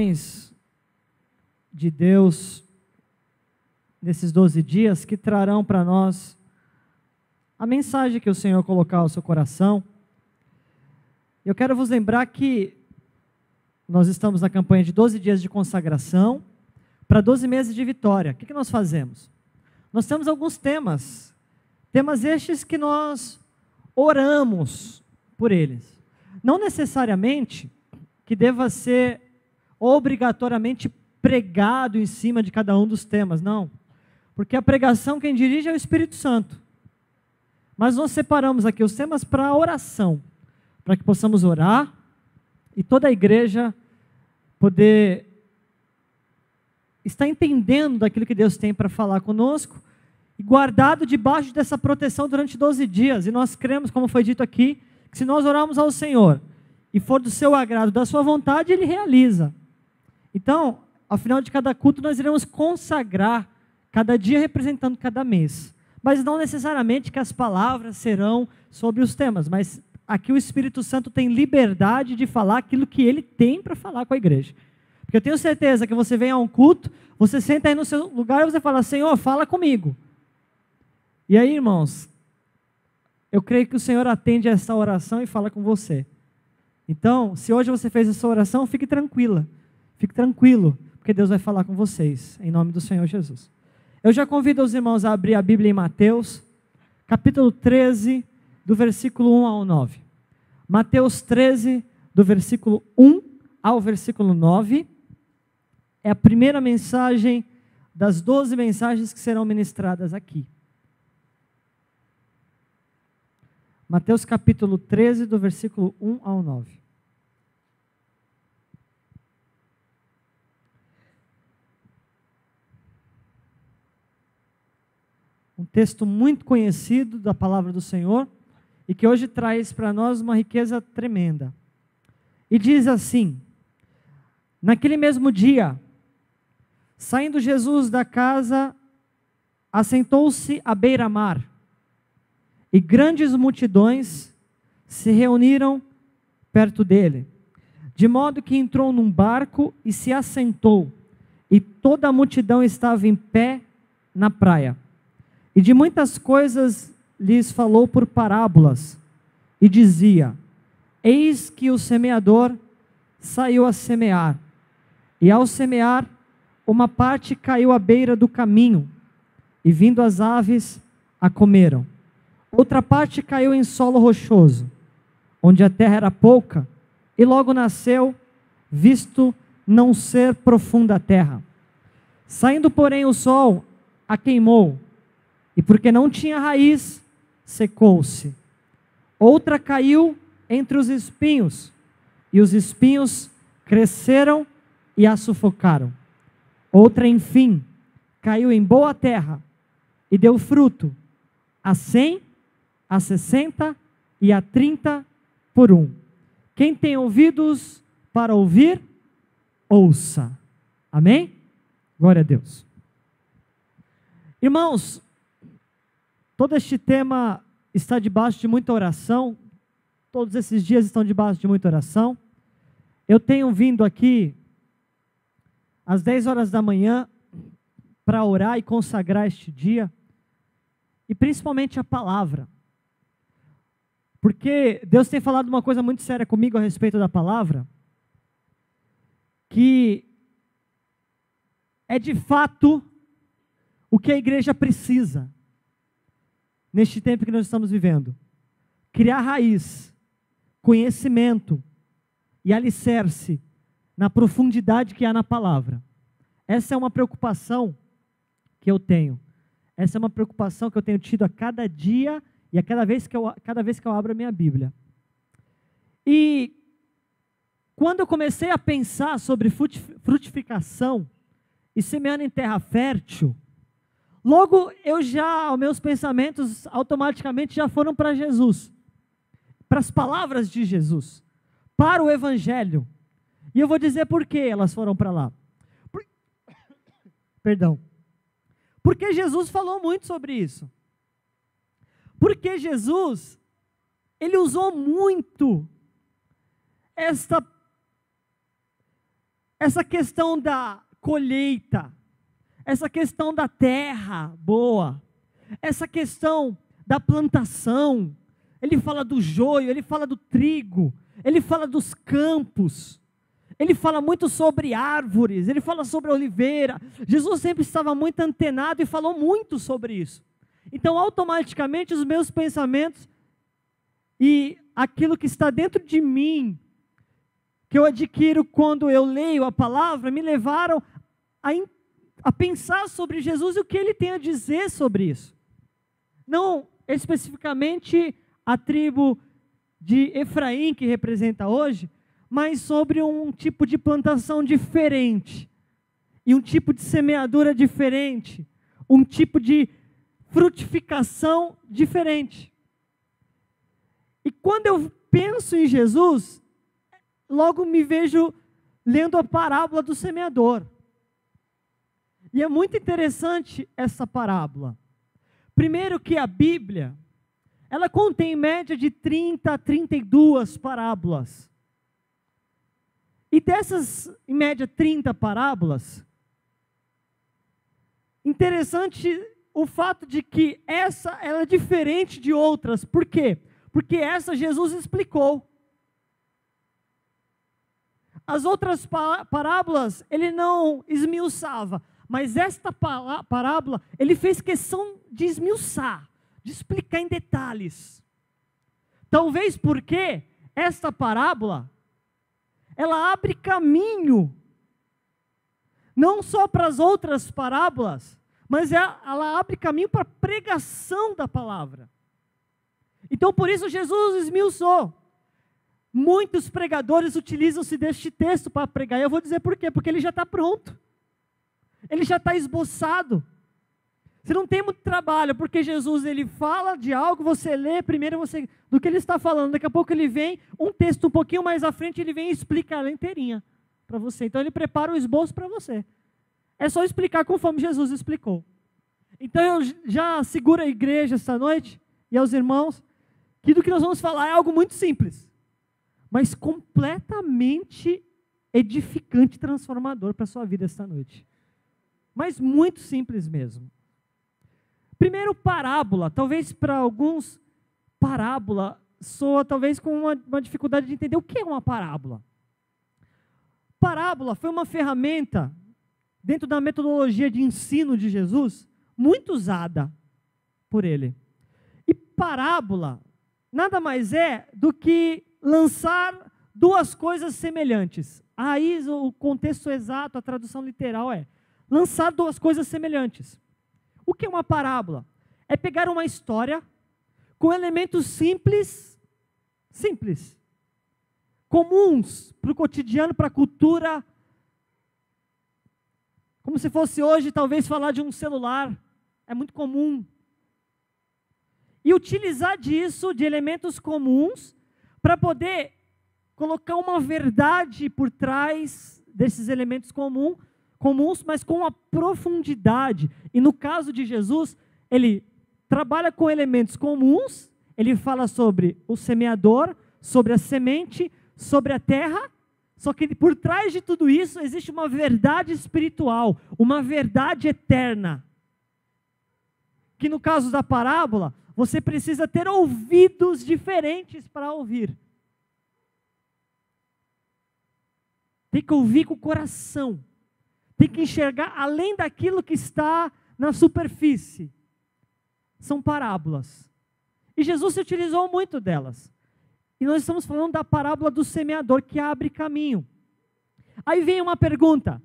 homens de Deus nesses 12 dias que trarão para nós a mensagem que o Senhor colocar ao seu coração. Eu quero vos lembrar que nós estamos na campanha de 12 dias de consagração para 12 meses de vitória. O que nós fazemos? Nós temos alguns temas estes que nós oramos por eles. Não necessariamente que deva ser obrigatoriamente pregado em cima de cada um dos temas, não. Porque a pregação quem dirige é o Espírito Santo. Mas nós separamos aqui os temas para a oração, para que possamos orar e toda a igreja poder estar entendendo daquilo que Deus tem para falar conosco e guardado debaixo dessa proteção durante 12 dias. E nós cremos, como foi dito aqui, que se nós orarmos ao Senhor e for do seu agrado, da sua vontade, Ele realiza. Então, ao final de cada culto, nós iremos consagrar cada dia representando cada mês. Mas não necessariamente que as palavras serão sobre os temas, mas aqui o Espírito Santo tem liberdade de falar aquilo que Ele tem para falar com a igreja. Porque eu tenho certeza que você vem a um culto, você senta aí no seu lugar e você fala: Senhor, fala comigo. E aí, irmãos, eu creio que o Senhor atende a essa oração e fala com você. Então, se hoje você fez essa oração, fique tranquila, fique tranquilo, porque Deus vai falar com vocês, em nome do Senhor Jesus. Eu já convido os irmãos a abrir a Bíblia em Mateus, capítulo 13, do versículo 1 ao 9. Mateus 13, do versículo 1 ao versículo 9, é a primeira mensagem das 12 mensagens que serão ministradas aqui. Mateus capítulo 13, do versículo 1 ao 9. Um texto muito conhecido da palavra do Senhor e que hoje traz para nós uma riqueza tremenda. E diz assim: naquele mesmo dia, saindo Jesus da casa, assentou-se à beira-mar, e grandes multidões se reuniram perto dele, de modo que entrou num barco e se assentou, e toda a multidão estava em pé na praia. E de muitas coisas lhes falou por parábolas, e dizia: eis que o semeador saiu a semear, e ao semear, uma parte caiu à beira do caminho, e vindo as aves, a comeram. Outra parte caiu em solo rochoso, onde a terra era pouca, e logo nasceu, visto não ser profunda a terra. Saindo, porém, o sol a queimou, e porque não tinha raiz, secou-se. Outra caiu entre os espinhos, e os espinhos cresceram e a sufocaram. Outra, enfim, caiu em boa terra, e deu fruto, a 100, a 60 e a 30 por 1. Quem tem ouvidos para ouvir, ouça. Amém? Glória a Deus. Irmãos, todo este tema está debaixo de muita oração. Todos esses dias estão debaixo de muita oração. Eu tenho vindo aqui às 10 horas da manhã para orar e consagrar este dia, e principalmente a palavra. Porque Deus tem falado uma coisa muito séria comigo a respeito da palavra, que é de fato o que a igreja precisa neste tempo que nós estamos vivendo. Criar raiz, conhecimento e alicerce na profundidade que há na palavra. Essa é uma preocupação que eu tenho. Essa é uma preocupação que eu tenho tido a cada dia e a cada vez que eu abro a minha Bíblia. E quando eu comecei a pensar sobre frutificação e semeando em terra fértil, logo os meus pensamentos automaticamente já foram para Jesus, para as palavras de Jesus, para o Evangelho. E eu vou dizer por que elas foram para lá. Perdão. Porque Jesus falou muito sobre isso. Porque Jesus, Ele usou muito essa questão da colheita, essa questão da terra boa, essa questão da plantação. Ele fala do joio, ele fala do trigo, ele fala dos campos, ele fala muito sobre árvores, ele fala sobre a oliveira. Jesus sempre estava muito antenado e falou muito sobre isso. Então, automaticamente, os meus pensamentos e aquilo que está dentro de mim, que eu adquiro quando eu leio a palavra, me levaram a pensar sobre Jesus e o que ele tem a dizer sobre isso. Não especificamente a tribo de Efraim, que representa hoje, mas sobre um tipo de plantação diferente, e um tipo de semeadura diferente, um tipo de frutificação diferente. E quando eu penso em Jesus, logo me vejo lendo a parábola do semeador. E é muito interessante essa parábola. Primeiro que a Bíblia, ela contém em média de 30 a 32 parábolas. E dessas, em média, 30 parábolas, interessante o fato de que ela é diferente de outras. Por quê? Porque essa Jesus explicou. As outras parábolas, ele não esmiuçava, mas esta parábola, ele fez questão de esmiuçar, de explicar em detalhes. Talvez porque esta parábola, ela abre caminho, não só para as outras parábolas, mas ela abre caminho para a pregação da palavra. Então, por isso, Jesus esmiuçou. Muitos pregadores utilizam-se deste texto para pregar, e eu vou dizer por quê, porque ele já está pronto, ele já está esboçado. Você não tem muito trabalho, porque Jesus, ele fala de algo, você lê primeiro do que ele está falando, daqui a pouco ele vem, um texto um pouquinho mais à frente, ele vem e explica ela inteirinha para você. Então ele prepara o esboço para você. É só explicar conforme Jesus explicou. Então eu já seguro a igreja esta noite, e aos irmãos, que do que nós vamos falar é algo muito simples, mas completamente edificante e transformador para a sua vida esta noite. Mas muito simples mesmo. Primeiro, parábola. Talvez para alguns, parábola soa talvez com uma dificuldade de entender o que é uma parábola. Parábola foi uma ferramenta, dentro da metodologia de ensino de Jesus, muito usada por ele. E parábola nada mais é do que lançar duas coisas semelhantes. Aí o contexto exato, a tradução literal é lançar duas coisas semelhantes. O que é uma parábola? É pegar uma história com elementos simples, comuns para o cotidiano, para a cultura, como se fosse hoje talvez falar de um celular, é muito comum. E utilizar disso, de elementos comuns, para poder colocar uma verdade por trás desses elementos comuns, mas com uma profundidade. E no caso de Jesus, ele trabalha com elementos comuns, ele fala sobre o semeador, sobre a semente, sobre a terra, só que por trás de tudo isso existe uma verdade espiritual, uma verdade eterna. Que no caso da parábola, você precisa ter ouvidos diferentes para ouvir. Tem que ouvir com o coração. Tem que enxergar além daquilo que está na superfície. São parábolas. E Jesus se utilizou muito delas. E nós estamos falando da parábola do semeador que abre caminho. Aí vem uma pergunta.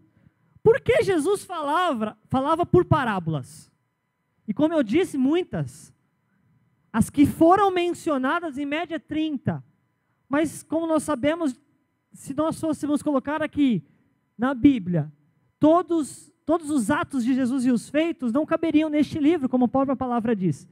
Por que Jesus falava por parábolas? E como eu disse, muitas. As que foram mencionadas, em média 30. Mas como nós sabemos, se nós fôssemos colocar aqui na Bíblia, todos os atos de Jesus e os feitos não caberiam neste livro, como a própria palavra diz.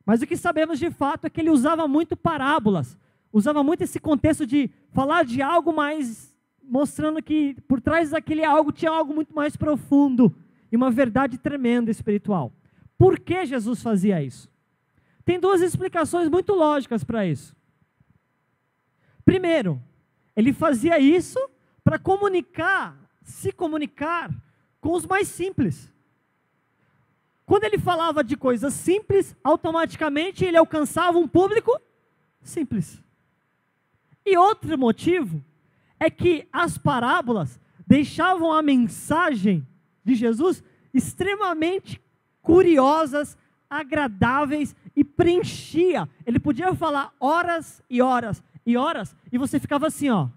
Mas o que sabemos de fato é que ele usava muito parábolas, usava muito esse contexto de falar de algo, mas mostrando que por trás daquele algo tinha algo muito mais profundo e uma verdade tremenda espiritual. Por que Jesus fazia isso? Tem duas explicações muito lógicas para isso. Primeiro, ele fazia isso para se comunicar com os mais simples. Quando ele falava de coisas simples, automaticamente ele alcançava um público simples. E outro motivo é que as parábolas deixavam a mensagem de Jesus extremamente curiosas, agradáveis e preenchia. Ele podia falar horas e horas e horas e você ficava assim, ó,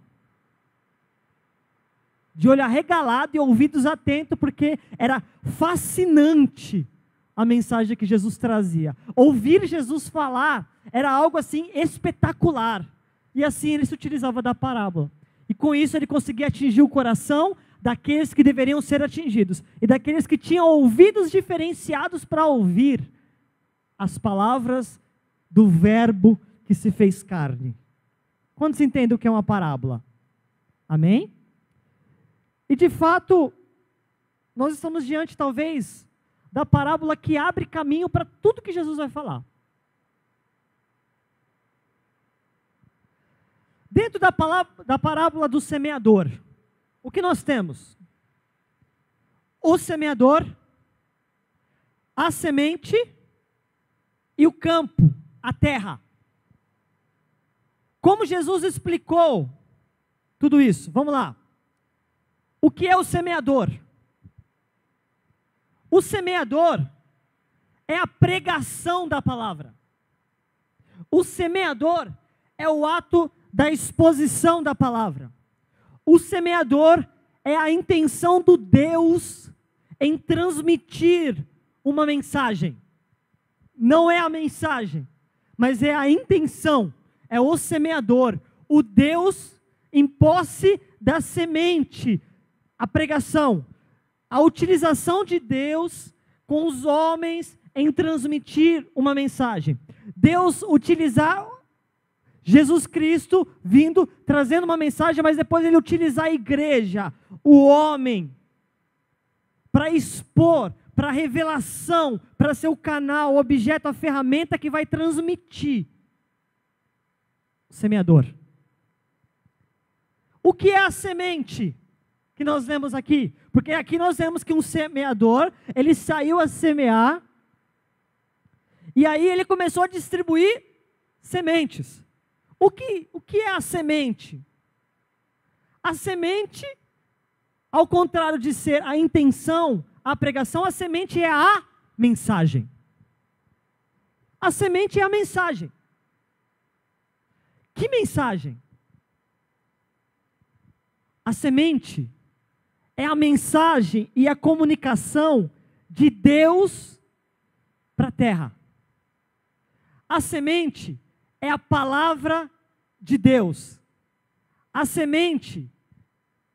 de olho arregalado e ouvidos atentos, porque era fascinante a mensagem que Jesus trazia. Ouvir Jesus falar era algo assim espetacular. E assim ele se utilizava da parábola. E com isso ele conseguia atingir o coração daqueles que deveriam ser atingidos. E daqueles que tinham ouvidos diferenciados para ouvir as palavras do verbo que se fez carne. Quando se entende o que é uma parábola? Amém? E de fato, nós estamos diante talvez da parábola que abre caminho para tudo que Jesus vai falar. Dentro da parábola do semeador, o que nós temos? O semeador, a semente e o campo, a terra. Como Jesus explicou tudo isso? Vamos lá. O que é o semeador? O semeador é a pregação da palavra. O semeador é o ato da exposição da palavra. O semeador é a intenção do Deus em transmitir uma mensagem. Não é a mensagem, mas é a intenção, é o semeador, o Deus em posse da semente, a pregação, a utilização de Deus com os homens em transmitir uma mensagem. Deus utilizar Jesus Cristo vindo, trazendo uma mensagem, mas depois ele utilizar a igreja, o homem, para expor, para revelação, para ser o canal, o objeto, a ferramenta que vai transmitir. O semeador. O que é a semente que nós vemos aqui? Porque aqui nós vemos que um semeador, ele saiu a semear, e aí ele começou a distribuir sementes. O que é a semente? A semente, ao contrário de ser a intenção, a pregação, a semente é a mensagem. A semente é a mensagem. Que mensagem? A semente é a mensagem e a comunicação de Deus para a terra. A semente é a palavra de Deus. A semente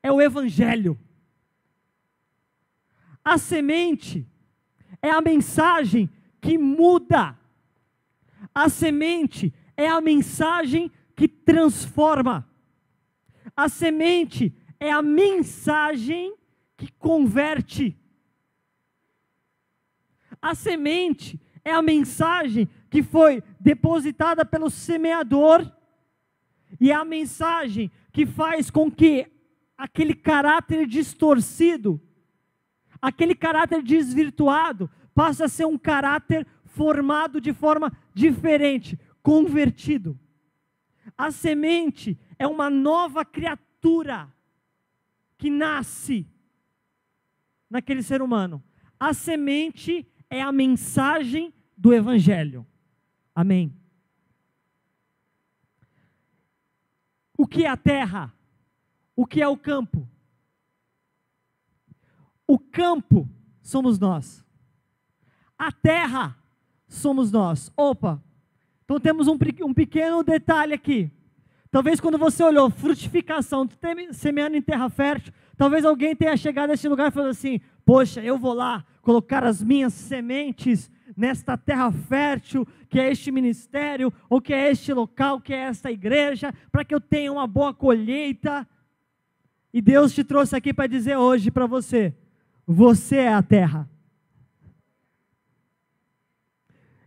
é o evangelho. A semente é a mensagem que muda. A semente é a mensagem que transforma. A semente é a mensagem que converte. A semente é a mensagem que foi depositada pelo semeador e é a mensagem que faz com que aquele caráter distorcido, aquele caráter desvirtuado, passe a ser um caráter formado de forma diferente, convertido. A semente é uma nova criatura que nasce naquele ser humano. A semente é a mensagem do evangelho. Amém. O que é a terra? O que é o campo? O campo somos nós. A terra somos nós. Opa, então temos um pequeno detalhe aqui. Talvez quando você olhou frutificação, semeando em terra fértil, talvez alguém tenha chegado a esse lugar e falado assim: poxa, eu vou lá colocar as minhas sementes nesta terra fértil, que é este ministério, ou que é este local, que é esta igreja, para que eu tenha uma boa colheita. E Deus te trouxe aqui para dizer hoje para você: você é a terra.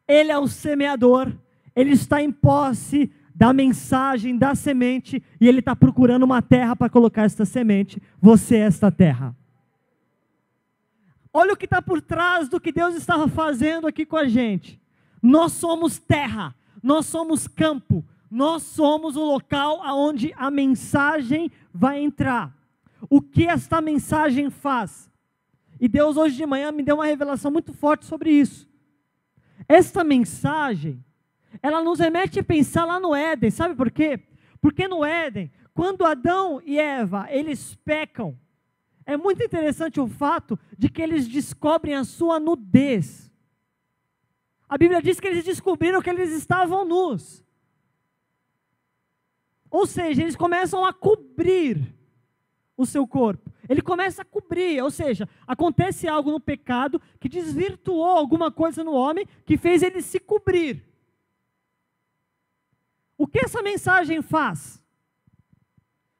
Ele é o semeador, ele está em posse da mensagem, da semente, e Ele está procurando uma terra para colocar esta semente. Você é esta terra. Olha o que está por trás do que Deus estava fazendo aqui com a gente. Nós somos terra, nós somos campo, nós somos o local onde a mensagem vai entrar. O que esta mensagem faz? E Deus hoje de manhã me deu uma revelação muito forte sobre isso. Esta mensagem, ela nos remete a pensar lá no Éden, sabe por quê? Porque no Éden, quando Adão e Eva, eles pecam, é muito interessante o fato de que eles descobrem a sua nudez. A Bíblia diz que eles descobriram que eles estavam nus. Ou seja, eles começam a cobrir o seu corpo. Ele começa a cobrir, ou seja, acontece algo no pecado que desvirtuou alguma coisa no homem, que fez ele se cobrir. O que essa mensagem faz?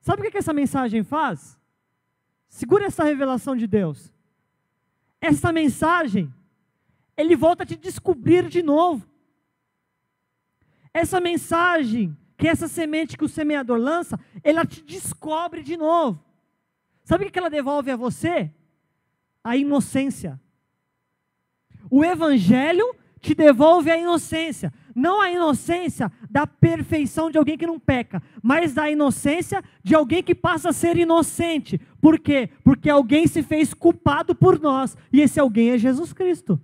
Sabe o que essa mensagem faz? Segura essa revelação de Deus. Essa mensagem, Ele volta a te descobrir de novo. Essa mensagem, que essa semente que o semeador lança, ela te descobre de novo. Sabe o que ela devolve a você? A inocência. O Evangelho te devolve a inocência. Não a inocência da perfeição de alguém que não peca, mas da inocência de alguém que passa a ser inocente. Por quê? Porque alguém se fez culpado por nós, e esse alguém é Jesus Cristo.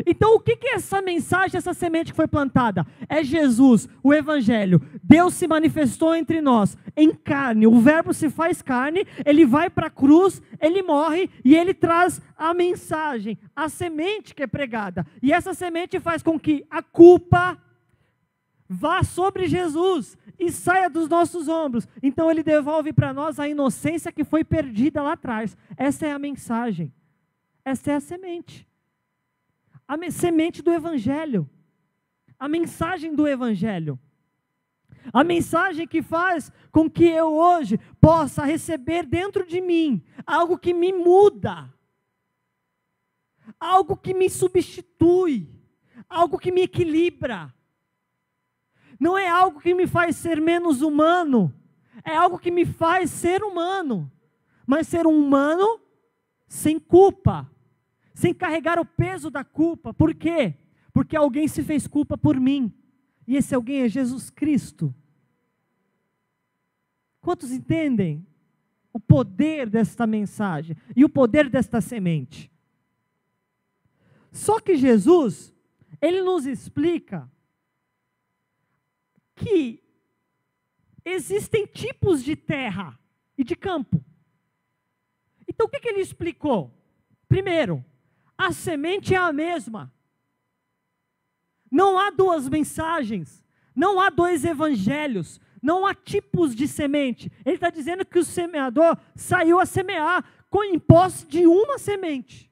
Então o que é essa mensagem, essa semente que foi plantada? É Jesus, o Evangelho. Deus se manifestou entre nós, em carne, o verbo se faz carne, Ele vai para a cruz, Ele morre e Ele traz a mensagem, a semente que é pregada. E essa semente faz com que a culpa vá sobre Jesus e saia dos nossos ombros. Então Ele devolve para nós a inocência que foi perdida lá atrás. Essa é a mensagem, essa é a semente. A semente do Evangelho, a mensagem do Evangelho, a mensagem que faz com que eu hoje possa receber dentro de mim algo que me muda, algo que me substitui, algo que me equilibra. Não é algo que me faz ser menos humano, é algo que me faz ser humano, mas ser um humano sem culpa, sem carregar o peso da culpa. Por quê? Porque alguém se fez culpa por mim, e esse alguém é Jesus Cristo. Quantos entendem o poder desta mensagem e o poder desta semente? Só que Jesus, Ele nos explica que existem tipos de terra e de campo. Então o que Ele explicou? Primeiro, a semente é a mesma. Não há duas mensagens, não há dois evangelhos, não há tipos de semente. Ele está dizendo que o semeador saiu a semear em posse de uma semente.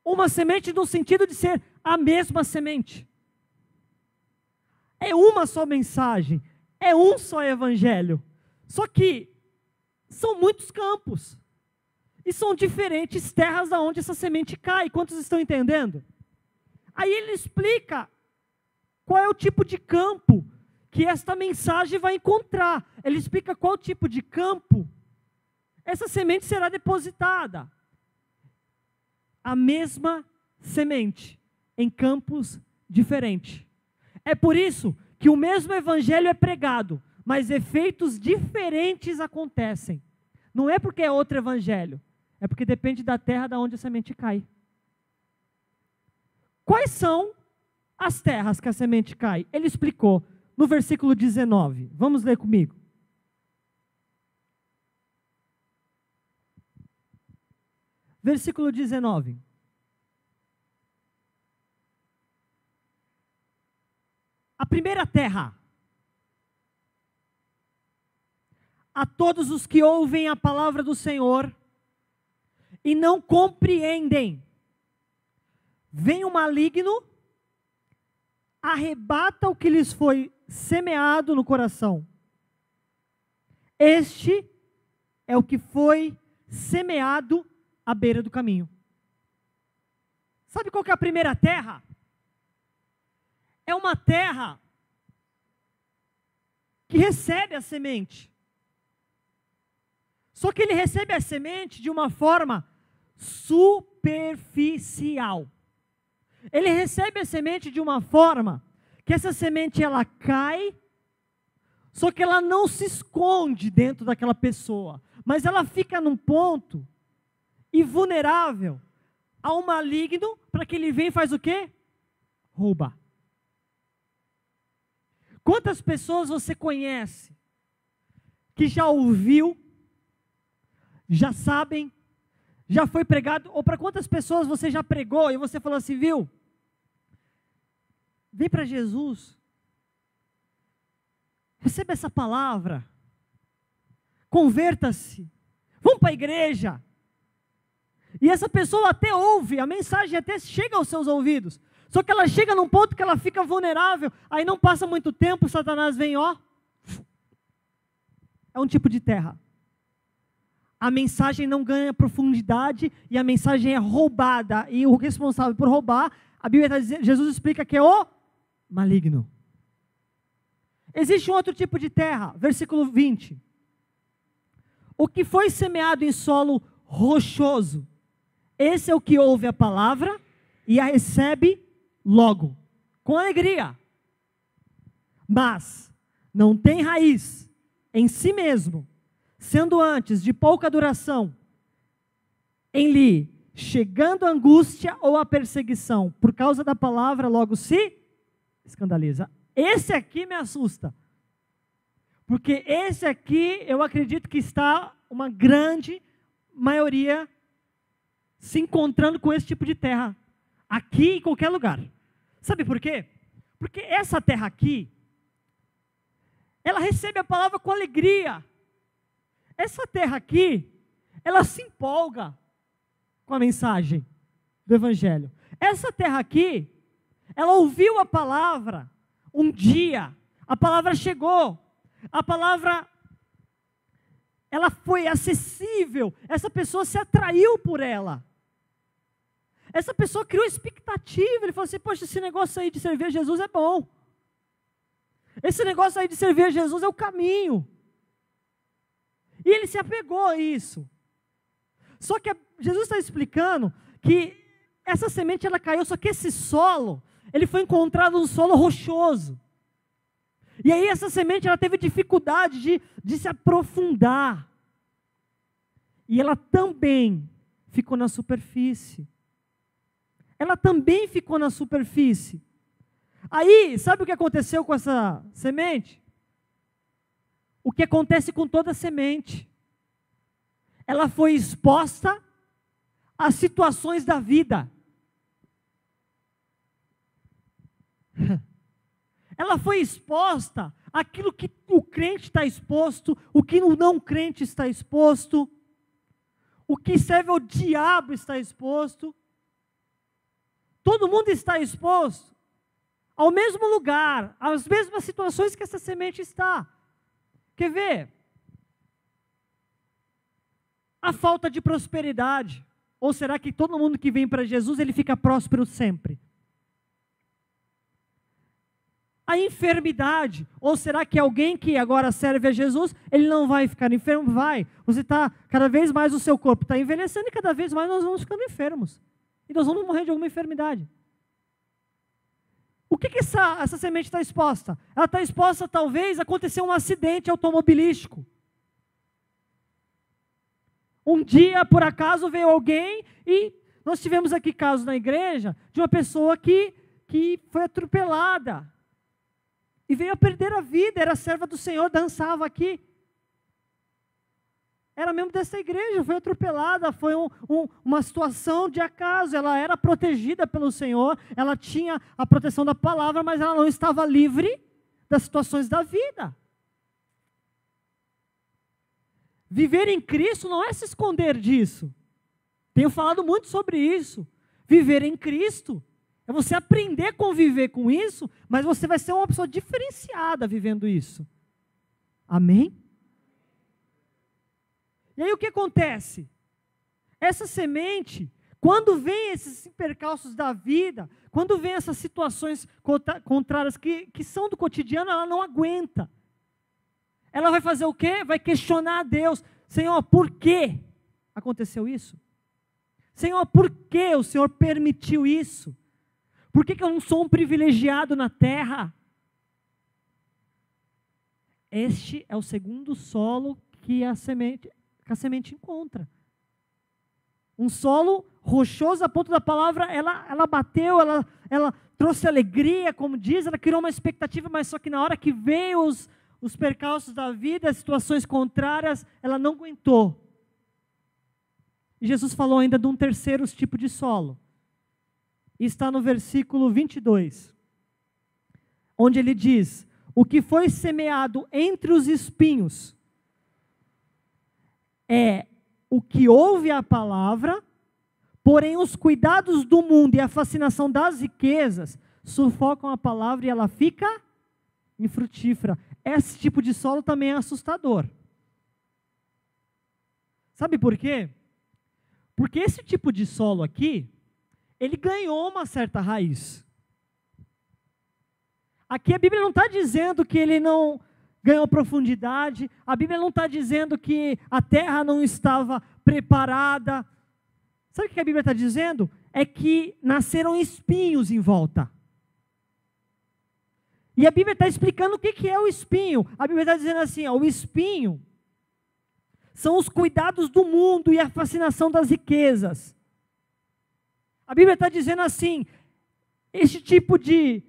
Uma semente no sentido de ser a mesma semente. É uma só mensagem, é um só evangelho. Só que são muitos campos. E são diferentes terras aonde essa semente cai. Quantos estão entendendo? Aí ele explica qual é o tipo de campo que esta mensagem vai encontrar. Ele explica qual tipo de campo essa semente será depositada. A mesma semente em campos diferentes. É por isso que o mesmo evangelho é pregado, mas efeitos diferentes acontecem. Não é porque é outro evangelho. É porque depende da terra da onde a semente cai. Quais são as terras que a semente cai? Ele explicou no versículo 19. Vamos ler comigo. Versículo 19. A primeira terra. A todos os que ouvem a palavra do Senhor e não compreendem. Vem o maligno, arrebata o que lhes foi semeado no coração. Este é o que foi semeado à beira do caminho. Sabe qual que é a primeira terra? é uma terra que recebe a semente. Só que ele recebe a semente de uma forma superficial. Ele recebe a semente de uma forma que essa semente ela cai, só que ela não se esconde dentro daquela pessoa, mas ela fica num ponto e vulnerável ao maligno, para que ele venha e faz o quê? Rouba. Quantas pessoas você conhece que já ouviu, já sabem, já foi pregado, ou para quantas pessoas você já pregou e você falou assim, viu? Vem para Jesus, receba essa palavra, converta-se, vamos para a igreja. E essa pessoa até ouve, a mensagem até chega aos seus ouvidos, só que ela chega num ponto que ela fica vulnerável, aí não passa muito tempo, Satanás vem, ó, é um tipo de terra. A mensagem não ganha profundidade e a mensagem é roubada. E o responsável por roubar, a Bíblia está dizendo, Jesus explica que é o maligno. Existe um outro tipo de terra, versículo 20. O que foi semeado em solo rochoso, esse é o que ouve a palavra e a recebe logo, com alegria. Mas não tem raiz em si mesmo, sendo antes de pouca duração, em lhe chegando a angústia ou a perseguição, por causa da palavra, logo se escandaliza. Esse aqui me assusta, porque esse aqui eu acredito que está uma grande maioria se encontrando com esse tipo de terra, aqui em qualquer lugar. Sabe por quê? Porque essa terra aqui, ela recebe a palavra com alegria. Essa terra aqui, ela se empolga com a mensagem do Evangelho. Essa terra aqui, ela ouviu a palavra um dia, a palavra chegou, a palavra, ela foi acessível, essa pessoa se atraiu por ela. Essa pessoa criou expectativa, ele falou assim, poxa, esse negócio aí de servir a Jesus é bom. Esse negócio aí de servir a Jesus é o caminho. E ele se apegou a isso. Só que Jesus está explicando que essa semente ela caiu, só que esse solo, ele foi encontrado num solo rochoso. E aí essa semente ela teve dificuldade de se aprofundar. E ela também ficou na superfície. Ela também ficou na superfície. Aí, sabe o que aconteceu com essa semente? O que acontece com toda semente? Ela foi exposta às situações da vida. Ela foi exposta àquilo que o crente está exposto, o que o não crente está exposto, o que serve ao diabo está exposto. Todo mundo está exposto ao mesmo lugar, às mesmas situações que essa semente está. Quer ver? A falta de prosperidade. Ou será que todo mundo que vem para Jesus, ele fica próspero sempre? A enfermidade. Ou será que alguém que agora serve a Jesus, ele não vai ficar enfermo? Vai. Você está, cada vez mais o seu corpo está envelhecendo e cada vez mais nós vamos ficando enfermos. E nós vamos morrer de alguma enfermidade. O que essa semente está exposta? Ela está exposta, talvez, a acontecer um acidente automobilístico. Um dia, por acaso, veio alguém e nós tivemos aqui casos na igreja de uma pessoa que foi atropelada e veio a perder a vida, era serva do Senhor, dançava aqui. Era membro dessa igreja, foi atropelada, foi uma situação de acaso, ela era protegida pelo Senhor, ela tinha a proteção da palavra, mas ela não estava livre das situações da vida. Viver em Cristo não é se esconder disso. Tenho falado muito sobre isso. Viver em Cristo é você aprender a conviver com isso, mas você vai ser uma pessoa diferenciada vivendo isso. Amém? E aí o que acontece? Essa semente, Quando vem esses percalços da vida, quando vem essas situações contrárias que são do cotidiano, ela não aguenta. Ela vai fazer o quê? Vai questionar a Deus. Senhor, por que aconteceu isso? Senhor, por que o Senhor permitiu isso? Por que eu não sou um privilegiado na terra? Este é o segundo solo que a semente encontra. Um solo rochoso, a ponto da palavra, ela bateu, ela trouxe alegria, como diz, ela criou uma expectativa, mas só que na hora que veio os percalços da vida, as situações contrárias, ela não aguentou. E Jesus falou ainda de um terceiro tipo de solo. E está no versículo 22, onde ele diz: o que foi semeado entre os espinhos é o que ouve a palavra, porém os cuidados do mundo e a fascinação das riquezas sufocam a palavra e ela fica infrutífera. Esse tipo de solo também é assustador. Sabe por quê? Porque esse tipo de solo aqui, ele ganhou uma certa raiz. Aqui a Bíblia não está dizendo que ele não ganhou profundidade, a Bíblia não está dizendo que a terra não estava preparada. Sabe o que a Bíblia está dizendo? É que nasceram espinhos em volta. E a Bíblia está explicando o que é o espinho. A Bíblia está dizendo assim, ó, o espinho são os cuidados do mundo e a fascinação das riquezas. A Bíblia está dizendo assim, este tipo de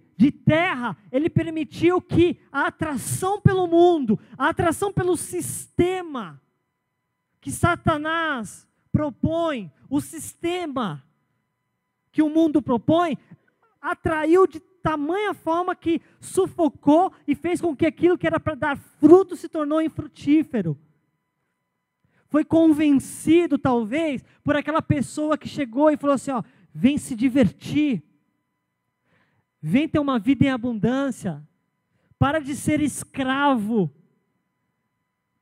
terra, ele permitiu que a atração pelo mundo, a atração pelo sistema que Satanás propõe, o sistema que o mundo propõe, atraiu de tamanha forma que sufocou e fez com que aquilo que era para dar fruto se tornou infrutífero. Foi convencido, talvez, por aquela pessoa que chegou e falou assim, ó, vem se divertir. Vem ter uma vida em abundância. Para de ser escravo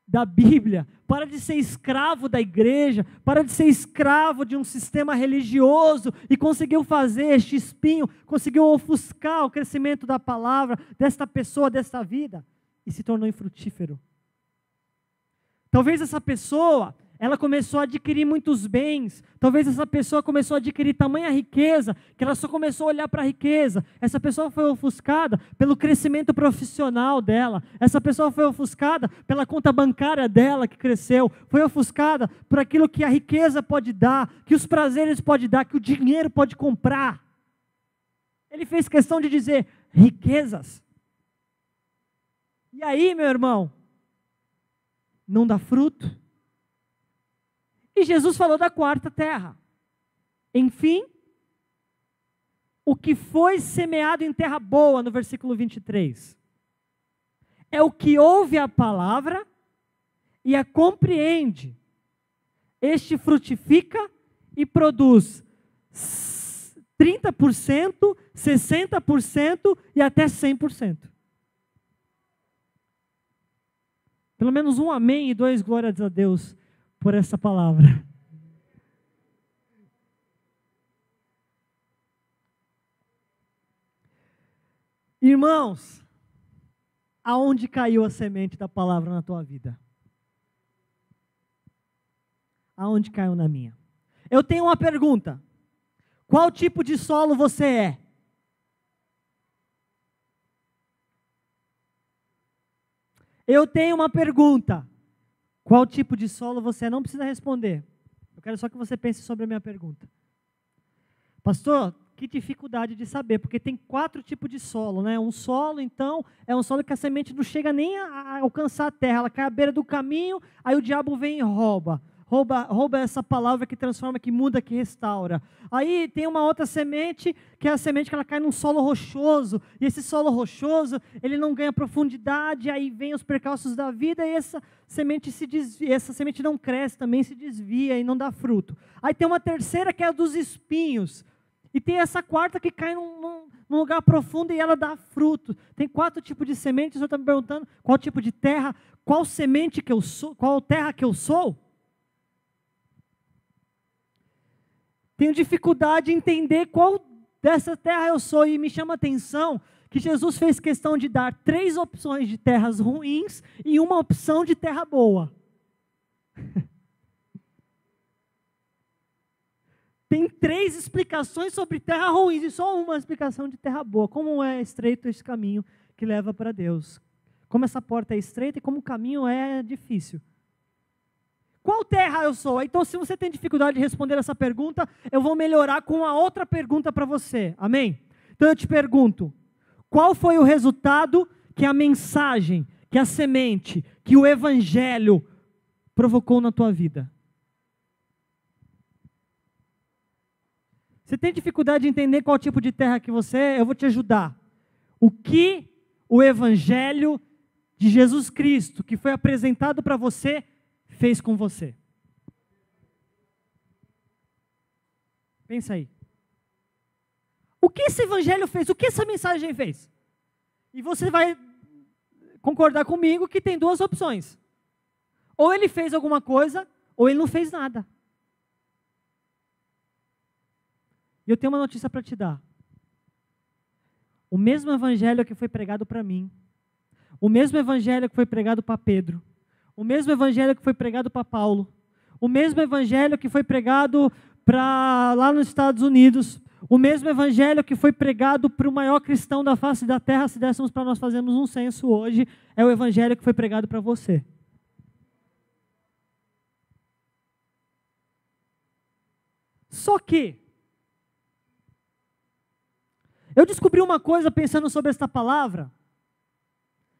da Bíblia. Para de ser escravo da igreja. Para de ser escravo de um sistema religioso. E conseguiu fazer este espinho. Conseguiu ofuscar o crescimento da palavra desta pessoa, desta vida. E se tornou infrutífero. Talvez essa pessoa, ela começou a adquirir muitos bens. Talvez essa pessoa começou a adquirir tamanha riqueza, que ela só começou a olhar para a riqueza. Essa pessoa foi ofuscada pelo crescimento profissional dela. Essa pessoa foi ofuscada pela conta bancária dela que cresceu. Foi ofuscada por aquilo que a riqueza pode dar, que os prazeres pode dar, que o dinheiro pode comprar. Ele fez questão de dizer, riquezas. E aí, meu irmão, não dá fruto. E Jesus falou da quarta terra. Enfim, o que foi semeado em terra boa, no versículo 23, é o que ouve a palavra e a compreende. Este frutifica e produz 30%, 60% e até 100%. Pelo menos um amém e 2 glórias a Deus por essa palavra. Irmãos, aonde caiu a semente da palavra na tua vida? Aonde caiu na minha? Eu tenho uma pergunta. Qual tipo de solo você é? Eu tenho uma pergunta. Qual tipo de solo você é? Não precisa responder. Eu quero só que você pense sobre a minha pergunta. Pastor, que dificuldade de saber, porque tem 4 tipos de solo, né? Um solo, então, é um solo que a semente não chega nem a alcançar a terra, ela cai à beira do caminho, aí o diabo vem e rouba essa palavra que transforma, que muda, que restaura. Aí tem uma outra semente, que é a semente que ela cai num solo rochoso, e esse solo rochoso, ele não ganha profundidade, aí vem os percalços da vida, e essa semente se desvia, essa semente não cresce, também se desvia e não dá fruto. Aí tem uma terceira que é a dos espinhos, e tem essa quarta que cai num lugar profundo e ela dá fruto. Tem 4 tipos de sementes. O senhor está me perguntando qual tipo de terra, qual semente que eu sou, qual terra que eu sou? Tenho dificuldade em entender qual dessa terra eu sou, e me chama a atenção que Jesus fez questão de dar 3 opções de terras ruins e uma opção de terra boa. Tem 3 explicações sobre terra ruim e só uma explicação de terra boa. Como é estreito esse caminho que leva para Deus. Como essa porta é estreita e como o caminho é difícil. Qual terra eu sou? Então, se você tem dificuldade de responder essa pergunta, eu vou melhorar com uma outra pergunta para você. Amém? Então eu te pergunto, qual foi o resultado que a mensagem, que a semente, que o evangelho provocou na tua vida? Você tem dificuldade de entender qual tipo de terra que você é? Eu vou te ajudar. O que o evangelho de Jesus Cristo, que foi apresentado para você, fez com você? Pensa aí. O que esse evangelho fez? O que essa mensagem fez? E você vai concordar comigo que tem 2 opções. Ou ele fez alguma coisa, ou ele não fez nada. E eu tenho uma notícia para te dar. O mesmo evangelho que foi pregado para mim, o mesmo evangelho que foi pregado para Pedro, o mesmo evangelho que foi pregado para Paulo, o mesmo evangelho que foi pregado para lá nos Estados Unidos, o mesmo evangelho que foi pregado para o maior cristão da face da terra, se dessemos para nós fazermos um censo hoje, é o evangelho que foi pregado para você. Só que eu descobri uma coisa pensando sobre esta palavra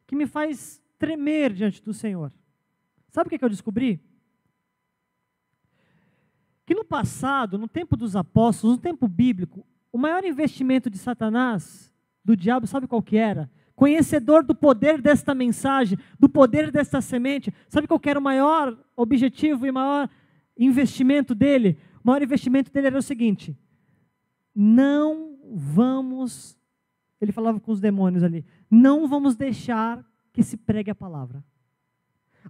que me faz tremer diante do Senhor. Sabe o que eu descobri? Que no passado, no tempo dos apóstolos, no tempo bíblico, o maior investimento de Satanás, do diabo, sabe qual que era? Conhecedor do poder desta mensagem, do poder desta semente, sabe qual que era o maior objetivo e maior investimento dele? O maior investimento dele era o seguinte: não vamos, ele falava com os demônios ali, não vamos deixar que se pregue a palavra.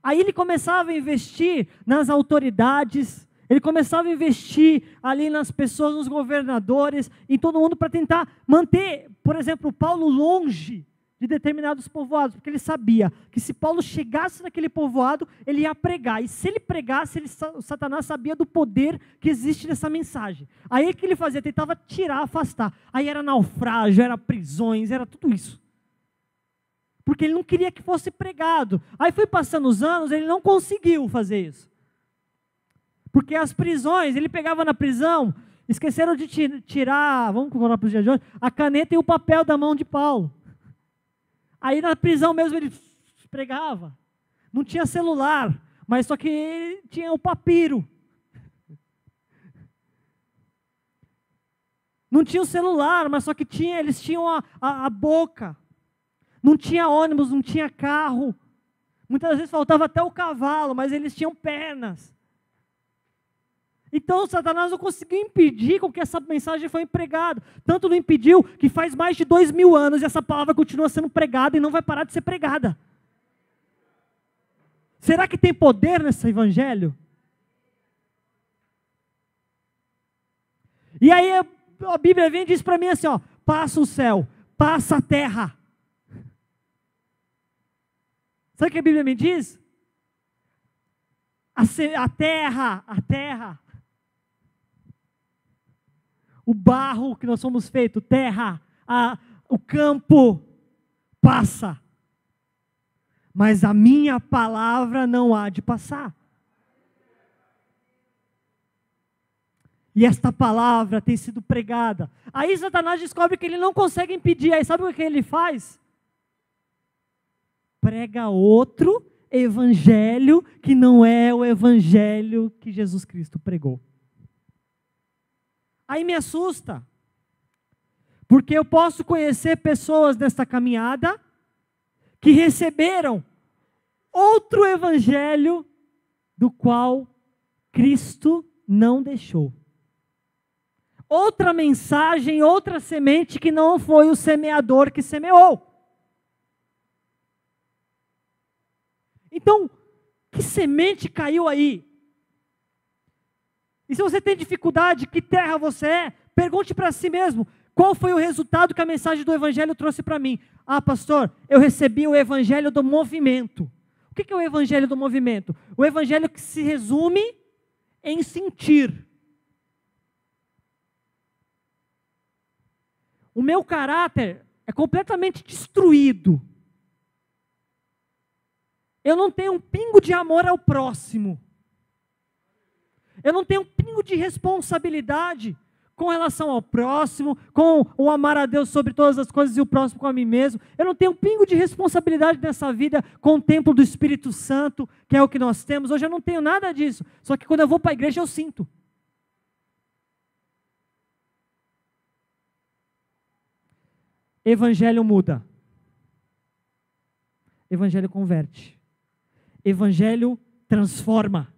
Aí ele começava a investir nas autoridades, ele começava a investir ali nas pessoas, nos governadores, em todo mundo para tentar manter, por exemplo, Paulo longe de determinados povoados, porque ele sabia que se Paulo chegasse naquele povoado, ele ia pregar, e se ele pregasse, o Satanás sabia do poder que existe nessa mensagem. Aí o que ele fazia? Tentava tirar, afastar. Aí era naufrágio, era prisões, era tudo isso. Porque ele não queria que fosse pregado. Aí foi passando os anos, ele não conseguiu fazer isso. Porque as prisões, ele pegava na prisão, esqueceram de tirar, vamos colocar para os dias de hoje, a caneta e o papel da mão de Paulo. Aí na prisão mesmo ele pregava. Não tinha celular, mas só que ele tinha o papiro. Não tinha o celular, mas só que eles tinham a boca. Não tinha ônibus, não tinha carro. Muitas vezes faltava até o cavalo, mas eles tinham pernas. Então Satanás não conseguiu impedir com que essa mensagem foi pregada. Tanto não impediu que faz mais de 2000 anos e essa palavra continua sendo pregada e não vai parar de ser pregada. Será que tem poder nesse evangelho? E aí a Bíblia vem e diz para mim assim, ó, passa o céu, passa a terra. Sabe o que a Bíblia me diz? A terra, o barro que nós somos feitos, terra, o campo, passa. Mas a minha palavra não há de passar. E esta palavra tem sido pregada. Aí Satanás descobre que ele não consegue impedir. Aí sabe o que ele faz? Prega outro evangelho que não é o evangelho que Jesus Cristo pregou. Aí me assusta, porque eu posso conhecer pessoas nesta caminhada que receberam outro evangelho do qual Cristo não deixou. Outra mensagem, outra semente que não foi o semeador que semeou. Então, que semente caiu aí? E se você tem dificuldade, que terra você é? Pergunte para si mesmo, qual foi o resultado que a mensagem do Evangelho trouxe para mim? Ah, pastor, eu recebi o Evangelho do movimento. O que é o Evangelho do movimento? O Evangelho que se resume em sentir. O meu caráter é completamente destruído. Eu não tenho um pingo de amor ao próximo. Eu não tenho um pingo de responsabilidade com relação ao próximo, com o amar a Deus sobre todas as coisas e o próximo com a mim mesmo. Eu não tenho um pingo de responsabilidade nessa vida com o templo do Espírito Santo, que é o que nós temos. Hoje eu não tenho nada disso. Só que quando eu vou para a igreja eu sinto. Evangelho muda. Evangelho converte. Evangelho transforma.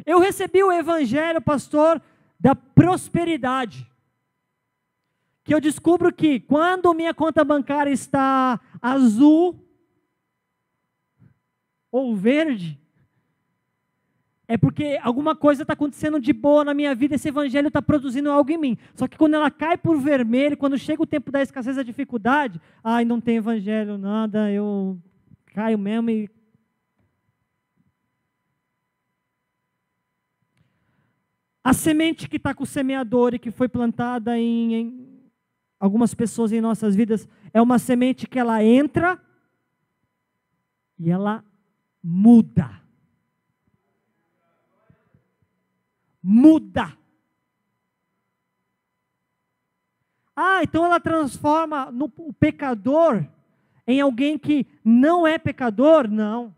Eu recebi o Evangelho, pastor, da prosperidade. Que eu descubro que quando minha conta bancária está azul ou verde, é porque alguma coisa está acontecendo de boa na minha vida, esse Evangelho está produzindo algo em mim. Só que quando ela cai por vermelho, quando chega o tempo da escassez, da dificuldade, ai, não tem Evangelho, nada, eu caio mesmo e... A semente que está com o semeador e que foi plantada em algumas pessoas em nossas vidas, é uma semente que ela entra e ela muda. Muda. Ah, então ela transforma o pecador em alguém que não é pecador? Não.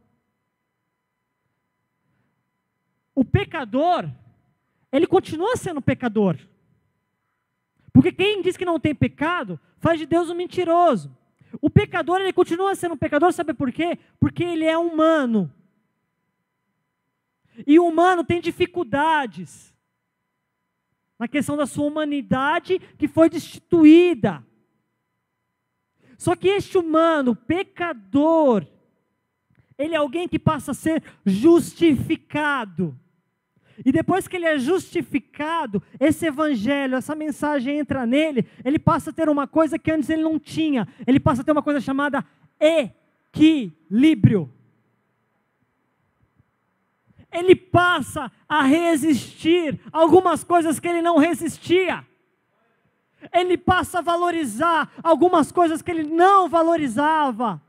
O pecador, ele continua sendo pecador. Porque quem diz que não tem pecado, faz de Deus um mentiroso. O pecador, ele continua sendo um pecador, sabe por quê? Porque ele é humano. E o humano tem dificuldades na questão da sua humanidade que foi destituída. Só que este humano, pecador, ele é alguém que passa a ser justificado. E depois que ele é justificado, esse evangelho, essa mensagem entra nele, ele passa a ter uma coisa que antes ele não tinha. Ele passa a ter uma coisa chamada equilíbrio. Ele passa a resistir a algumas coisas que ele não resistia. Ele passa a valorizar algumas coisas que ele não valorizava.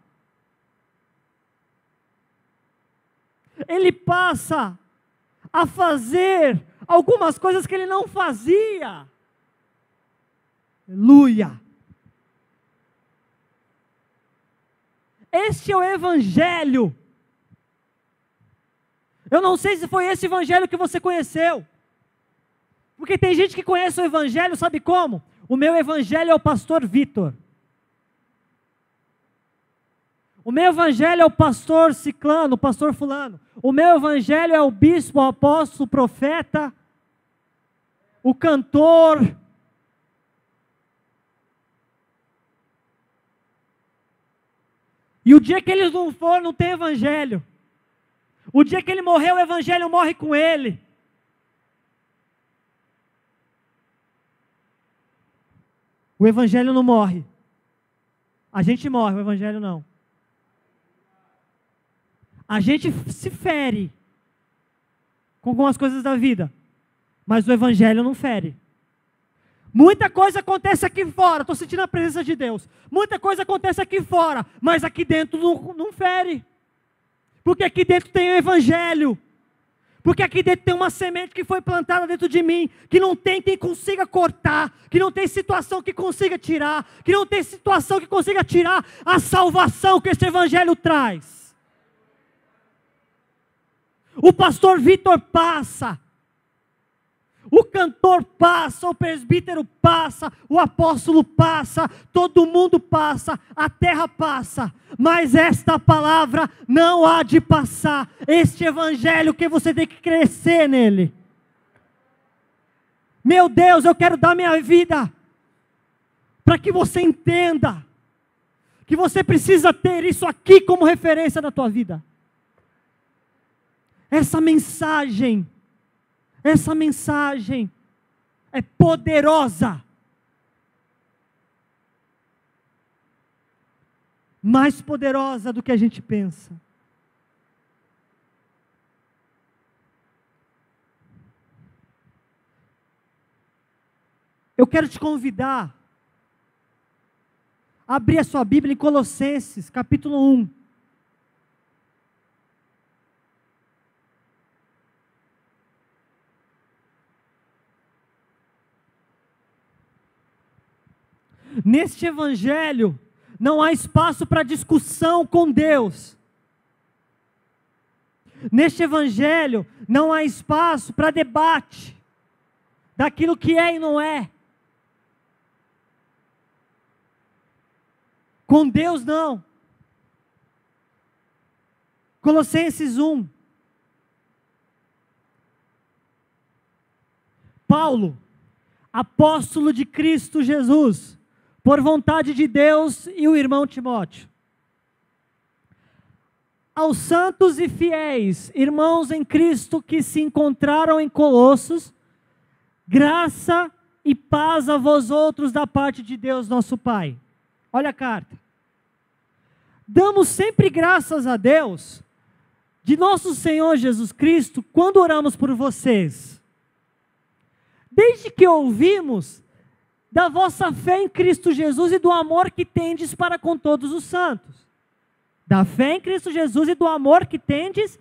Ele passa a fazer algumas coisas que ele não fazia. Aleluia! Este é o evangelho. Eu não sei se foi esse evangelho que você conheceu. Porque tem gente que conhece o evangelho, sabe como? O meu evangelho é o pastor Vitor. O meu evangelho é o pastor ciclano, o pastor fulano. O meu evangelho é o bispo, o apóstolo, o profeta, o cantor. E o dia que eles não for, não tem evangelho. O dia que ele morrer, o evangelho morre com ele. O evangelho não morre. A gente morre, o evangelho não. A gente se fere com algumas coisas da vida, mas o evangelho não fere. Muita coisa acontece aqui fora, estou sentindo a presença de Deus. Muita coisa acontece aqui fora, mas aqui dentro não fere. Porque aqui dentro tem o evangelho. Porque aqui dentro tem uma semente que foi plantada dentro de mim, que não tem quem consiga cortar, que não tem situação que consiga tirar, que não tem situação que consiga tirar a salvação que esse evangelho traz. O pastor Vitor passa, o cantor passa, o presbítero passa, o apóstolo passa, todo mundo passa, a terra passa, mas esta palavra não há de passar. Este evangelho que você tem que crescer nele. Meu Deus, eu quero dar minha vida para que você entenda que você precisa ter isso aqui como referência na tua vida. Essa mensagem essa mensagem é poderosa. Mais poderosa do que a gente pensa. Eu quero te convidar a abrir a sua Bíblia em Colossenses, capítulo 1. Neste evangelho, não há espaço para discussão com Deus. Neste evangelho, não há espaço para debate daquilo que é e não é. Com Deus não. Colossenses 1. Paulo, apóstolo de Cristo Jesus, por vontade de Deus, e o irmão Timóteo. Aos santos e fiéis, irmãos em Cristo que se encontraram em Colossos, graça e paz a vós outros da parte de Deus nosso Pai. Olha a carta. Damos sempre graças a Deus, de nosso Senhor Jesus Cristo, quando oramos por vocês. Desde que ouvimos da vossa fé em Cristo Jesus e do amor que tendes para com todos os santos. Da fé em Cristo Jesus e do amor que tendes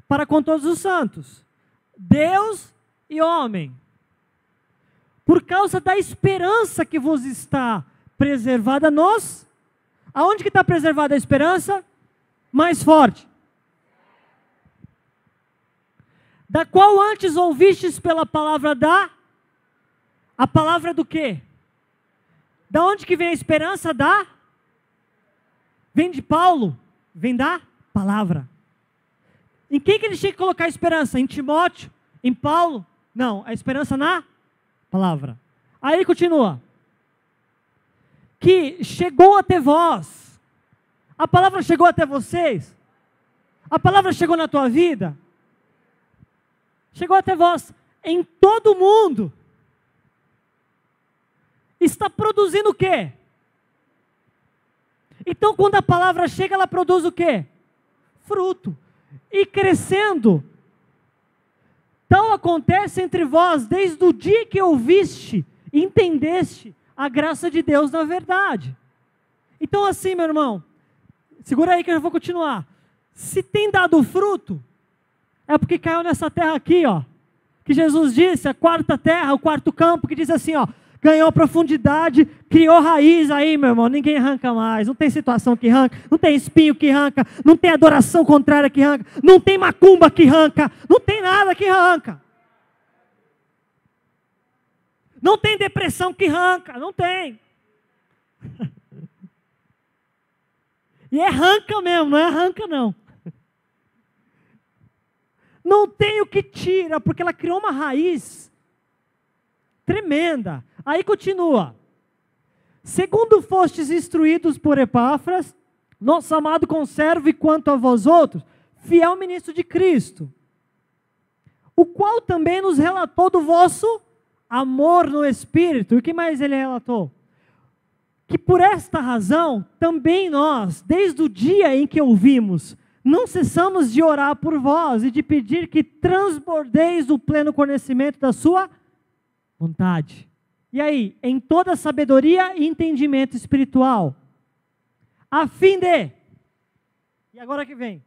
para com todos os santos. Deus e homem. Por causa da esperança que vos está preservada nós. Aonde que está preservada a esperança? Mais forte. Da qual antes ouvistes pela palavra da... A palavra do quê? Da onde que vem a esperança? Da? Vem de Paulo? Vem da palavra. Em quem que ele tinha que colocar a esperança? Em Timóteo? Em Paulo? Não, a esperança na palavra. Aí ele continua. Que chegou até vós. A palavra chegou até vocês? A palavra chegou na tua vida? Chegou até vós. Em todo o mundo. Está produzindo o quê? Então, quando a palavra chega, ela produz o quê? Fruto. E crescendo. Tal acontece entre vós, desde o dia que ouviste, entendeste a graça de Deus na verdade. Então, assim, meu irmão, segura aí que eu já vou continuar. Se tem dado fruto, é porque caiu nessa terra aqui, ó. Que Jesus disse, a quarta terra, o quarto campo, que diz assim, ó. Ganhou profundidade, criou raiz aí, meu irmão, ninguém arranca mais, não tem situação que arranca, não tem espinho que arranca, não tem adoração contrária que arranca, não tem macumba que arranca, não tem nada que arranca. Não tem depressão que arranca, não tem. E é arranca mesmo, não é arranca não. Não tem o que tira, porque ela criou uma raiz tremenda. Aí continua. Segundo fostes instruídos por Epáfras, nosso amado conservo, e quanto a vós outros, fiel ministro de Cristo, o qual também nos relatou do vosso amor no Espírito. E o que mais ele relatou? Que por esta razão, também nós, desde o dia em que ouvimos, não cessamos de orar por vós e de pedir que transbordeis o pleno conhecimento da sua vontade. E aí, em toda sabedoria e entendimento espiritual, a fim de... E agora que vem.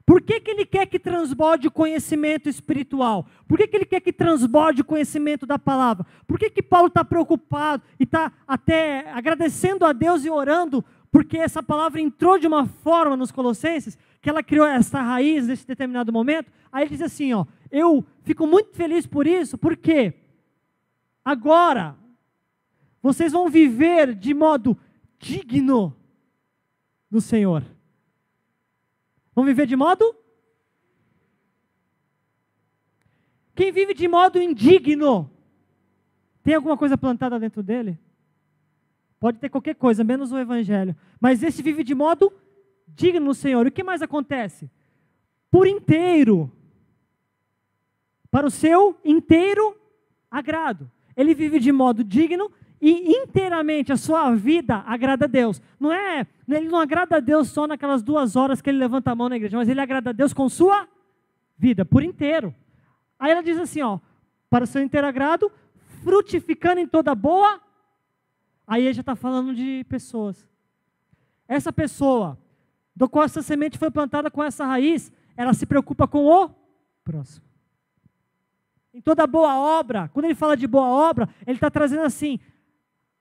Por que que ele quer que transborde o conhecimento espiritual? Por que que ele quer que transborde o conhecimento da palavra? Por que que Paulo está preocupado e está até agradecendo a Deus e orando, porque essa palavra entrou de uma forma nos Colossenses, que ela criou essa raiz nesse determinado momento? Aí ele diz assim, ó, eu fico muito feliz por isso, porque agora vocês vão viver de modo digno do Senhor. Vão viver de modo? Quem vive de modo indigno, tem alguma coisa plantada dentro dele? Pode ter qualquer coisa, menos o Evangelho. Mas esse vive de modo digno no Senhor. E o que mais acontece? Por inteiro. para o seu inteiro agrado. Ele vive de modo digno e inteiramente a sua vida agrada a Deus. Ele não agrada a Deus só naquelas 2 horas que ele levanta a mão na igreja, mas ele agrada a Deus com sua vida, por inteiro. Aí ela diz assim, para o seu inteiro agrado, frutificando em toda boa. Aí ele já está falando de pessoas. Essa pessoa, do qual essa semente foi plantada com essa raiz, ela se preocupa com o próximo. Em toda boa obra, quando ele fala de boa obra, ele está trazendo assim,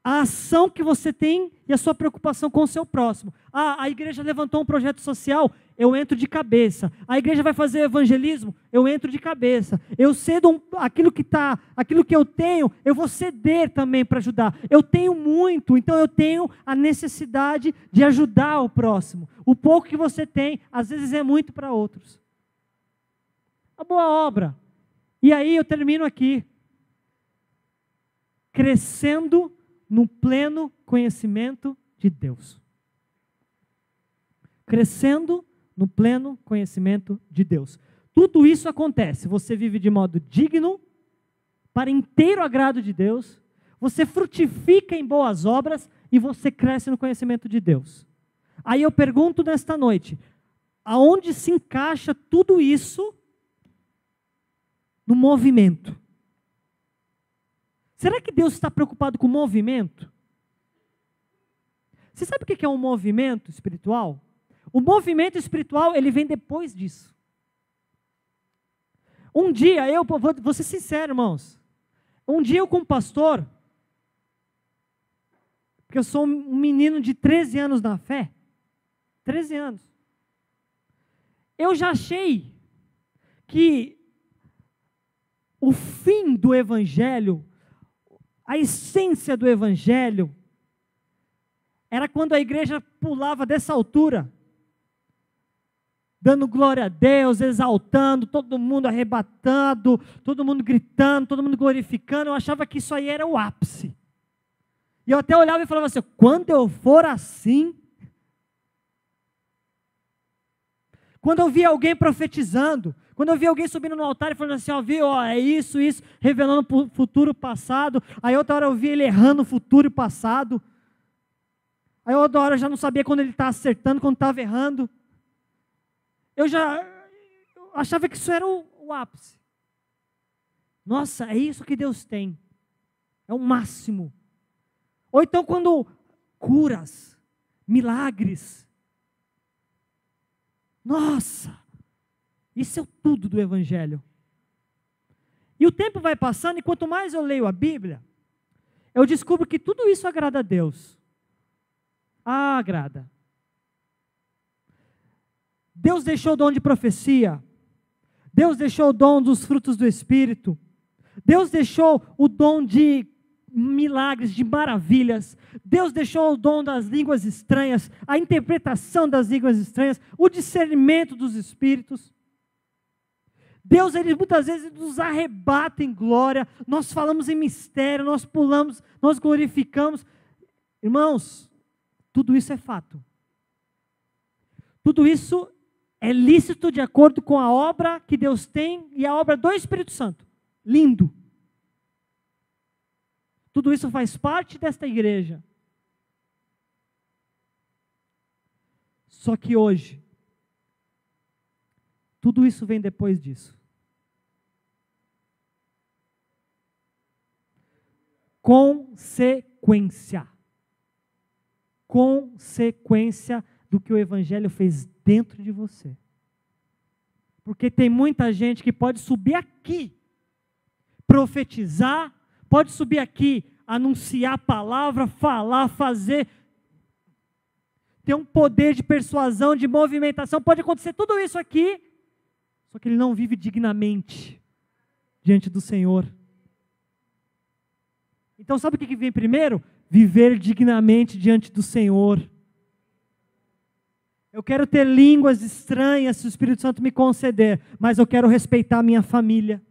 a ação que você tem e a sua preocupação com o seu próximo. A igreja levantou um projeto social, eu entro de cabeça. A igreja vai fazer evangelismo, eu entro de cabeça. Eu cedo aquilo que eu tenho, eu vou ceder também para ajudar. Eu tenho muito, então eu tenho a necessidade de ajudar o próximo. O pouco que você tem, às vezes é muito para outros. A boa obra. E aí eu termino aqui. Crescendo no pleno conhecimento de Deus. Crescendo no pleno conhecimento de Deus. Tudo isso acontece. Você vive de modo digno, para inteiro agrado de Deus. Você frutifica em boas obras e você cresce no conhecimento de Deus. Aí eu pergunto nesta noite, aonde se encaixa tudo isso no movimento? Será que Deus está preocupado com o movimento? Você sabe o que é um movimento espiritual? O movimento espiritual, ele vem depois disso. Um dia, vou ser sincero, irmãos. Um dia eu com um pastor, porque eu sou um menino de 13 anos na fé, 13 anos. Eu já achei que o fim do evangelho, a essência do evangelho, era quando a igreja pulava dessa altura, dando glória a Deus, exaltando, todo mundo arrebatado, todo mundo gritando, todo mundo glorificando. Eu achava que isso aí era o ápice. E eu até olhava e falava assim, quando eu for assim, quando eu via alguém profetizando, quando eu via alguém subindo no altar e falando assim, é isso, revelando o futuro passado. Aí outra hora eu via ele errando o futuro e passado. Aí outra hora eu já não sabia quando ele estava acertando, quando estava errando. Eu achava que isso era o ápice. Nossa, é isso que Deus tem. É o máximo. Ou então quando curas, milagres. Nossa, isso é o tudo do evangelho. E o tempo vai passando e quanto mais eu leio a Bíblia, eu descubro que tudo isso agrada a Deus. Agrada. Deus deixou o dom de profecia. Deus deixou o dom dos frutos do Espírito. Deus deixou o dom de milagres, de maravilhas. Deus deixou o dom das línguas estranhas, a interpretação das línguas estranhas, o discernimento dos espíritos. Deus, Ele muitas vezes nos arrebata em glória, nós falamos em mistério, nós pulamos, nós glorificamos. Irmãos, tudo isso é fato. Tudo isso é lícito de acordo com a obra que Deus tem e a obra do Espírito Santo. Lindo. Tudo isso faz parte desta igreja. Só que hoje, tudo isso vem depois disso. Consequência. Consequência do que o Evangelho fez dentro de você. Porque tem muita gente que pode subir aqui, profetizar, pode subir aqui, anunciar a palavra, falar, fazer, ter um poder de persuasão, de movimentação, pode acontecer tudo isso aqui, só que ele não vive dignamente diante do Senhor. Então sabe o que vem primeiro? Viver dignamente diante do Senhor. Eu quero ter línguas estranhas se o Espírito Santo me conceder, mas eu quero respeitar a minha família.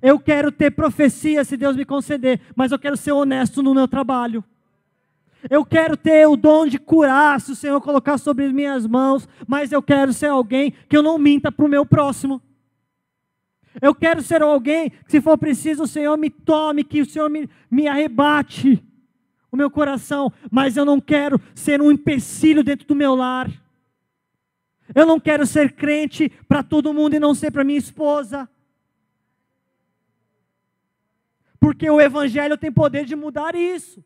Eu quero ter profecia se Deus me conceder, mas eu quero ser honesto no meu trabalho. Eu quero ter o dom de curar se o Senhor colocar sobre as minhas mãos, mas eu quero ser alguém que eu não minta para o meu próximo. Eu quero ser alguém que, se for preciso, o Senhor me tome, que o Senhor me arrebate o meu coração. Mas eu não quero ser um empecilho dentro do meu lar. Eu não quero ser crente para todo mundo e não ser para minha esposa. Porque o Evangelho tem poder de mudar isso.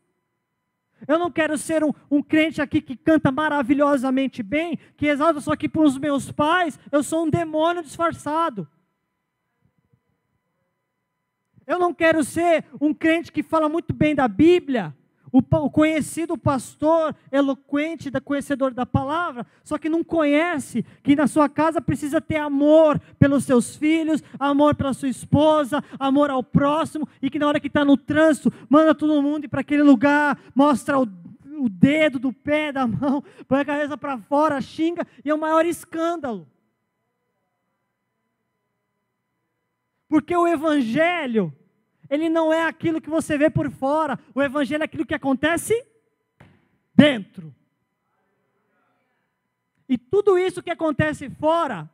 Eu não quero ser um crente aqui que canta maravilhosamente bem, que exalta só que para os meus pais, eu sou um demônio disfarçado. Eu não quero ser um crente que fala muito bem da Bíblia, o conhecido pastor eloquente, conhecedor da palavra, só que não conhece que na sua casa precisa ter amor pelos seus filhos, amor pela sua esposa, amor ao próximo, e que na hora que está no trânsito, manda todo mundo ir para aquele lugar, mostra o dedo do pé, da mão, põe a cabeça para fora, xinga, e é o maior escândalo. Porque o Evangelho, ele não é aquilo que você vê por fora. O Evangelho é aquilo que acontece dentro. E tudo isso que acontece fora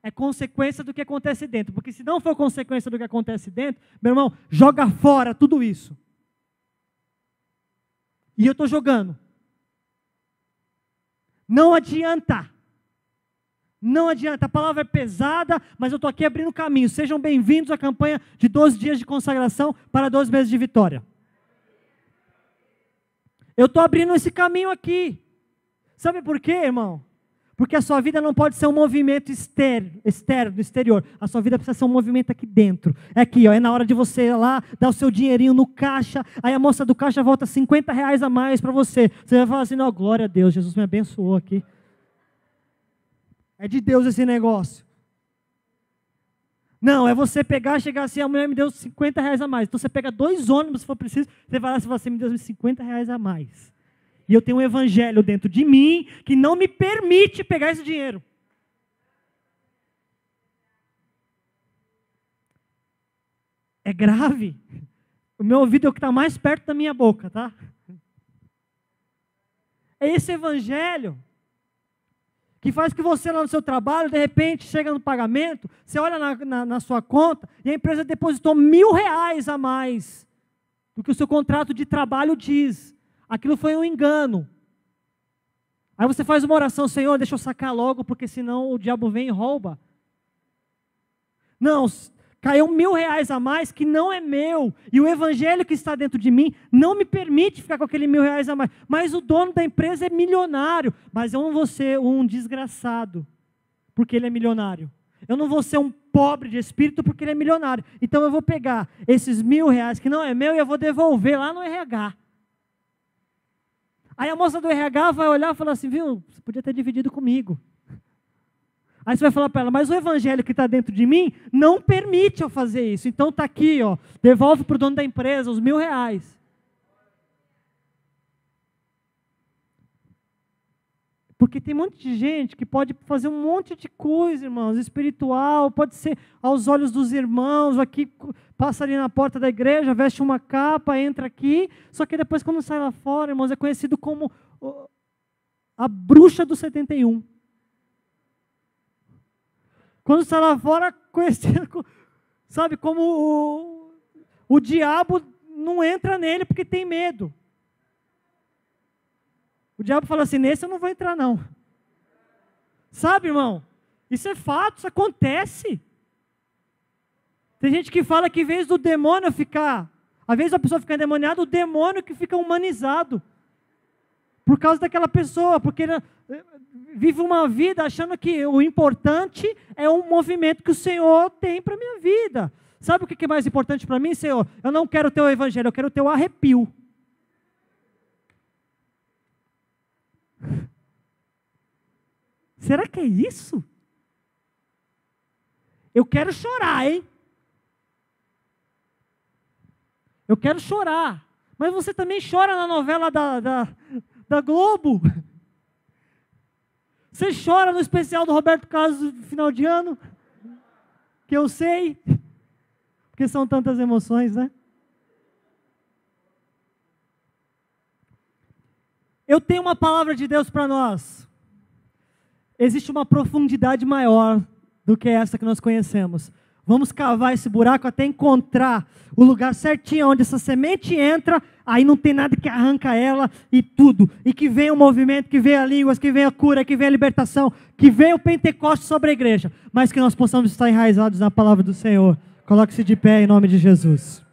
é consequência do que acontece dentro. Porque se não for consequência do que acontece dentro, meu irmão, joga fora tudo isso. E eu estou jogando. Não adianta. Não adianta, a palavra é pesada, mas eu estou aqui abrindo caminho. Sejam bem-vindos à campanha de 12 dias de consagração para 12 meses de vitória. Eu estou abrindo esse caminho aqui. Sabe por quê, irmão? Porque a sua vida não pode ser um movimento externo, exterior. A sua vida precisa ser um movimento aqui dentro. É aqui, ó, é na hora de você ir lá, dar o seu dinheirinho no caixa, aí a moça do caixa volta R$50 a mais para você. Você vai falar assim, não, glória a Deus, Jesus me abençoou aqui. É de Deus esse negócio. Não, é você pegar, chegar assim, a mulher me deu R$50 a mais. Então você pega 2 ônibus, se for preciso, você vai lá e fala assim, me deu R$50 a mais. E eu tenho um evangelho dentro de mim que não me permite pegar esse dinheiro. É grave. O meu ouvido é o que está mais perto da minha boca, tá? É esse evangelho que faz que você lá no seu trabalho, de repente, chega no pagamento, você olha na sua conta e a empresa depositou R$1.000 a mais do que o seu contrato de trabalho diz. Aquilo foi um engano. Aí você faz uma oração, Senhor, deixa eu sacar logo, porque senão o diabo vem e rouba. Não, caiu R$1.000 a mais que não é meu, e o evangelho que está dentro de mim não me permite ficar com aquele R$1.000 a mais, mas o dono da empresa é milionário, mas eu não vou ser um desgraçado, porque ele é milionário. Eu não vou ser um pobre de espírito, porque ele é milionário. Então eu vou pegar esses R$1.000 que não é meu, e eu vou devolver lá no RH. Aí a moça do RH vai olhar e falar assim, viu, você podia ter dividido comigo. Aí você vai falar para ela, mas o evangelho que está dentro de mim não permite eu fazer isso. Então está aqui, ó, devolve para o dono da empresa os R$1.000. Porque tem um monte de gente que pode fazer um monte de coisa, irmãos, espiritual, pode ser aos olhos dos irmãos, aqui passa ali na porta da igreja, veste uma capa, entra aqui, só que depois quando sai lá fora, irmãos, é conhecido como a bruxa do 71. Quando sai lá fora, conhecido, sabe, como o diabo não entra nele porque tem medo. O diabo fala assim, nesse eu não vou entrar não. Sabe, irmão? Isso é fato, isso acontece. Tem gente que fala que em vez do demônio ficar, às vezes a pessoa fica endemoniada, o demônio que fica humanizado. Por causa daquela pessoa, porque ele vive uma vida achando que o importante é um movimento que o Senhor tem para a minha vida. Sabe o que é mais importante para mim, Senhor? Eu não quero o teu evangelho, eu quero o teu arrepio. Será que é isso? Eu quero chorar, hein? Eu quero chorar. Mas você também chora na novela da Globo. Você chora no especial do Roberto Carlos no final de ano. Que eu sei. Porque são tantas emoções, né? Eu tenho uma palavra de Deus para nós. Existe uma profundidade maior do que essa que nós conhecemos. Vamos cavar esse buraco até encontrar o lugar certinho onde essa semente entra, aí não tem nada que arranca ela e tudo. E que venha o movimento, que venha línguas, que venha a cura, que venha a libertação, que venha o Pentecostes sobre a igreja, mas que nós possamos estar enraizados na palavra do Senhor. Coloque-se de pé em nome de Jesus.